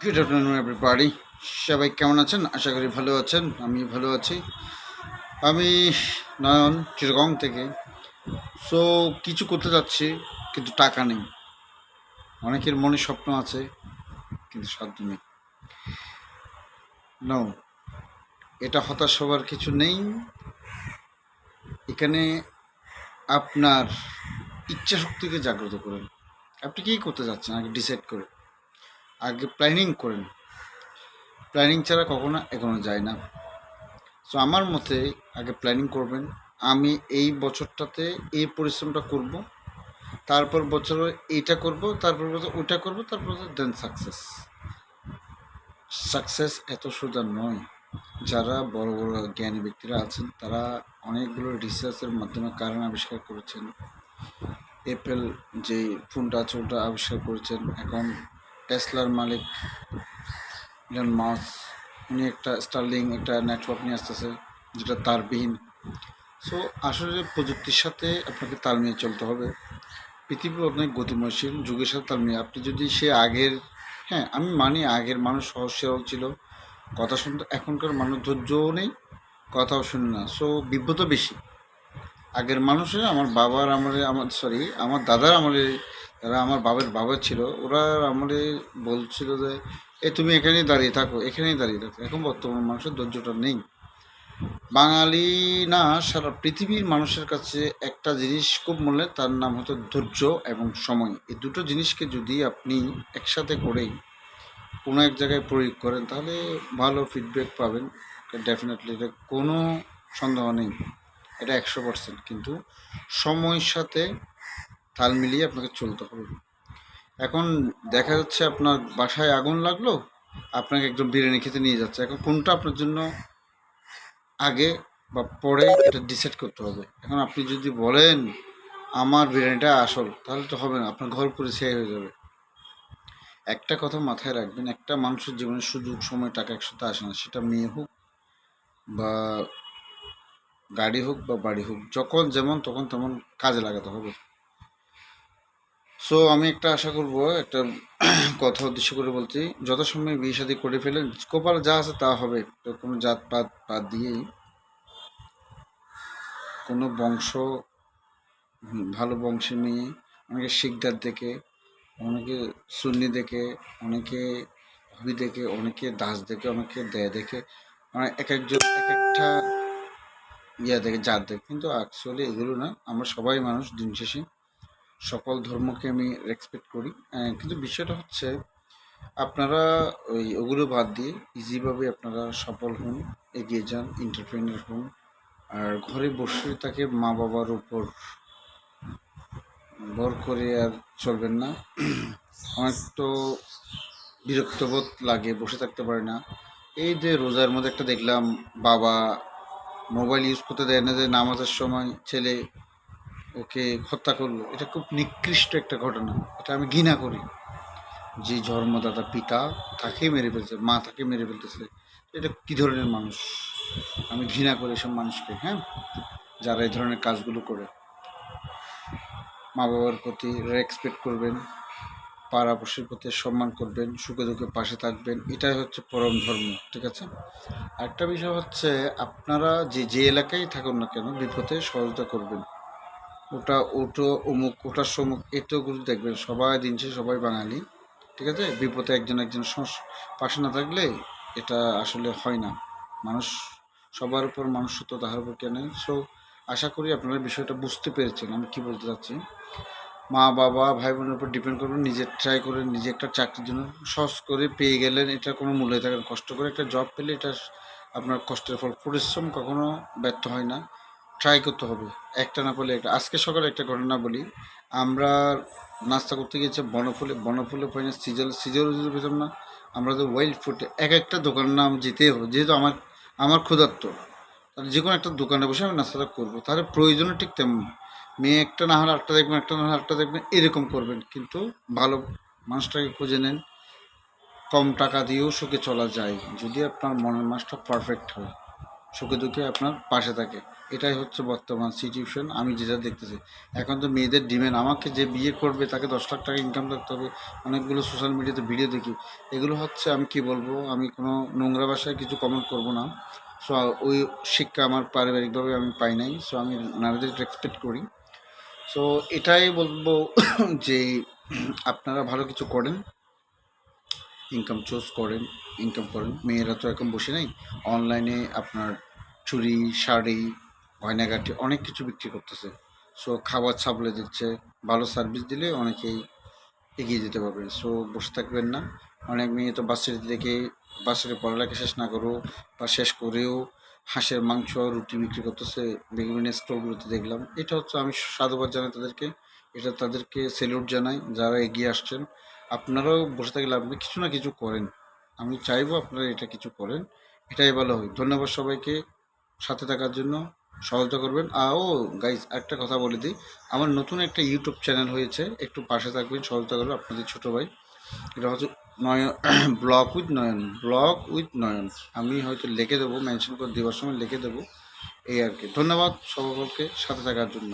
Good afternoon everybody. সবাই কেমন আছেন? আশা করি ভালো আছেন। আমি ভালো আছি। আমি নয়ন, চিটাগং থেকে। সো কিছু করতে যাচ্ছি, কিন্তু টাকা নেই। অনেকের মনে স্বপ্ন আছে, কিন্তু সাধ্য নেই। নো, এটা হতাশ হবার কিছু নেই। এখানে আপনার ইচ্ছা শক্তিকে জাগ্রত করেন। আপনি কী করতে যাচ্ছেন আগে ডিসাইড করেন, আগে প্ল্যানিং করেন। প্ল্যানিং ছাড়া কখনো এগোনো যায় না। সো আমার মতে আগে প্ল্যানিং করবেন। আমি এই বছরটাতে এই পরিশ্রমটা করব, তারপর বছরে এইটা করব, তারপর বছর ওইটা করব, তারপর দেন সাকসেস। সাকসেস এত সোজা নয়। যারা বড় বড় জ্ঞানী ব্যক্তিরা আছেন তারা অনেকগুলো রিসার্চের মাধ্যমে কারণ আবিষ্কার করেছেন। অ্যাপেল যে ফোনটা আছে ওটা আবিষ্কার করেছেন। এখন টেসলার মালিক ইলন মাস্ক, উনি একটা স্টারলিং একটা নেটওয়ার্ক নিয়ে আসতেছে, যেটা তারবিহীন। সো আসলে প্রযুক্তির সাথে আপনাকে তাল মিলিয়ে চলতে হবে। পৃথিবী অনেক গতিময়শীল, যুগের সাথে তাল মিলিয়ে আপনি যদি সে আগের, হ্যাঁ আমি মানি আগের মানুষ সহজ সরল ছিল, কথা শুনতে। এখনকার মানুষ ধৈর্যও নেই, কথাও শুনে না। সো বিব্রত বেশি। আগের মানুষের আমার বাবার আমলে, আমার দাদার আমলে, যারা আমার বাবার বাবা ছিল, ওরা আমলে বলছিল যে তুমি এখানেই দাঁড়িয়ে থাকো, এখানেই দাঁড়িয়ে থাকো। এখন বর্তমান মানুষের ধৈর্যটা নেই। বাঙালি না, সারা পৃথিবীর মানুষের কাছে একটা জিনিস খুব মূল্যের, তার নাম হতো ধৈর্য এবং সময়। এই দুটো জিনিসকে যদি আপনি একসাথে করেই কোনো এক জায়গায় প্রয়োগ করেন, তাহলে ভালো ফিডব্যাক পাবেন। ডেফিনেটলি, এটা কোনো সন্দেহ নেই, এটা 100%। কিন্তু সময়ের সাথে তাল মিলিয়ে আপনাকে চলতে হবে। এখন দেখা যাচ্ছে আপনার বাসায় আগুন লাগলো, আপনাকে একদম বিরিয়ানি খেতে নিয়ে যাচ্ছে। এখন কোনটা আপনার জন্য আগে বা পরে, এটা ডিসাইড করতে হবে। এখন আপনি যদি বলেন আমার বিরিয়ানিটা আসল, তাহলে তো হবে না, আপনার ঘর পুরো ছেয়ে হয়ে যাবে। একটা কথা মাথায় রাখবেন, একটা মানুষের জীবনে সুযোগ, সময়, টাকা একসাথে আসে না। সেটা মেয়ে হোক বা গাড়ি হোক বা বাড়ি হোক, যখন যেমন তখন তেমন কাজে লাগাতে হবে। সো আমি একটা আশা করব, একটা কথা উদ্দেশ্য করে বলছি, যথাসময়ে বিয়ে শাদী করে ফেলেন, কপালে যা আছে তা হবে। তো কোনো জাতপাত বাদ দিয়েই কোনো বংশ, ভালো বংশের মেয়ে, অনেকে শিকদার দেখে, অনেকে সুন্নি দেখে, অনেকে হবি দেখে, অনেকে দাস দেখে, অনেকে দেয় দেখে, মানে এক একজন এক একটা দেখে, জাত দেখে। কিন্তু অ্যাকচুয়ালি এগুলো না, আমরা সবাই মানুষ। দিন শেষে সকল ধর্মকে আমি রেসপেক্ট করি। কিন্তু বিষয়টা হচ্ছে, আপনারা ওগুলো বাদ দিয়ে ইজিভাবে আপনারা সফল হন, এগিয়ে যান, এন্টারপ্রেনার হন। আর ঘরে বসে তাকে মা বাবার উপর ভর করে আর চলবেন না। অনেক তো বিরক্তবোধ লাগে, বসে থাকতে পারে না। এই যে রোজার মধ্যে একটা দেখলাম, বাবা মোবাইল ইউজ করতে দেয় না, যে নামাজের সময় ছেলে ওকে হত্যা করলো। এটা খুব নিকৃষ্ট একটা ঘটনা, এটা আমি ঘৃণা করি। যে জন্মদাতা পিতা, তাকে মেরে ফেলছে, মা তাকে মেরে ফেলতেছে, এটা কী ধরনের মানুষ? আমি ঘৃণা করি এসব মানুষকে, হ্যাঁ, যারা এই ধরনের কাজগুলো করে। মা বাবার প্রতি রেসপেক্ট করবেন, পাড়াপড়শির প্রতি সম্মান করবেন, সুখে দুঃখে পাশে থাকবেন, এটাই হচ্ছে পরম ধর্ম। ঠিক আছে? আরেকটা বিষয় হচ্ছে, আপনারা যে এলাকায় থাকুন না কেন, বিপদে সহযোগিতা করবেন। ওটা অমুক, ওটার সমুক, এটাগুলো দেখবেন। সবাই দিন শেষে সবাই বাঙালি। ঠিক আছে? বিপদে একজন একজন পাশে না থাকলে এটা আসলে হয় না। মানুষ সবার উপর মানুষত্ব, তাহার উপর কেন। সো আশা করি আপনারা বিষয়টা বুঝতে পেরেছেন আমি কি বলতে চাচ্ছি। মা বাবা ভাই বোনের উপর ডিপেন্ড করবেন, নিজে ট্রাই করেন, নিজে একটা চাকরির জন্য সহজ করে পেয়ে গেলেন, এটা কোনো মূল্য থাকে না। কষ্ট করে একটা জব পেলে এটা আপনার কষ্টের ফল। পরিশ্রম কখনো ব্যর্থ হয় না, ট্রাই করতে হবে। একটা না পেলে একটা। আজকে সকালে একটা ঘটনা বলি। আমরা নাস্তা করতে গিয়েছে বনফুলে পাই না, সিজলও যদি পেতাম না। আমরা তো ওয়াইল্ড ফুডে এক একটা দোকানের নাম যেতেই হবে, যেহেতু আমার ক্ষুধার্ত। তাহলে যে কোনো একটা দোকানে বসে আমি নাস্তাটা করবো। তাহলে প্রয়োজনও ঠিক তেমন। মেয়ে একটা না হলে আরেকটা দেখবেন, একটা না হলে আরেকটা দেখবেন, এরকম করবেন। কিন্তু ভালো মানুষটাকে খুঁজে নেন। কম টাকা দিয়েও সুখে চলা যায়, যদি আপনার মনের মানুষটা পারফেক্ট হয়। সুখে দুঃখে আপনার পাশে থাকে। এটাই হচ্ছে বর্তমান সিচুয়েশন আমি যেটা দেখতেছি। এখন তো মেয়েদের ডিমান্ড, আমাকে যে বিয়ে করবে তাকে 10 লাখ টাকা ইনকাম করতে হবে। অনেকগুলো সোশ্যাল মিডিয়াতে ভিডিও দেখি, এগুলো হচ্ছে আমি কি বলবো, আমি কোনো নোংরা ভাষায় কিছু কমেন্ট করব না। সো ওই শিক্ষা আমার পারিবারিকভাবে আমি পাই নাই। সো আমি নারীদের রেসপেক্ট করি। সো এটাই বলবো যে আপনারা ভালো কিছু করেন, ইনকাম চুজ করেন, ইনকাম করেন। মেয়েরা তো এখন বসে নাই, অনলাইনে আপনার চুড়ি, শাড়ি, গয়নাগাটি অনেক কিছু বিক্রি করতেছে। সো খাবার সাপ্লাই দিচ্ছে, ভালো সার্ভিস দিলে অনেকেই এগিয়ে যেতে পারবে। সো বসে থাকবেন না। অনেক মেয়ে তো বাচ্চাটি থেকে বাচ্চাকে পড়ালেখা শেষ না করেও বা শেষ করেও হাঁসের মাংস, রুটি বিক্রি করতেছে বিভিন্ন স্টলগুলোতে দেখলাম। এটা হচ্ছে, আমি সাধুবাদ জানাই তাদেরকে, এটা তাদেরকে স্যালুট জানাই যারা এগিয়ে আসছেন। আপনারাও বসে থাকলে আপনি কিছু না কিছু করেন, আমি চাইবো আপনারা এটা কিছু করেন, এটাই ভালো হয়। ধন্যবাদ সবাইকে সাথে থাকার জন্য, সহযোগিতা করবেন। ও গাইজ, একটা কথা বলে দিই, আমার নতুন একটা ইউটিউব চ্যানেল হয়েছে, একটু পাশে থাকবেন, সহযোগিতা করবেন, আপনাদের ছোটো ভাই। এটা হচ্ছে Nayan blog with Nayan, blog with Nayan. আমি হয়তো লিখে দেবো, মেনশন করে দেওয়ার সময় লিখে দেবো, এই আর কি। ধন্যবাদ সকলকে সাথে থাকার জন্য।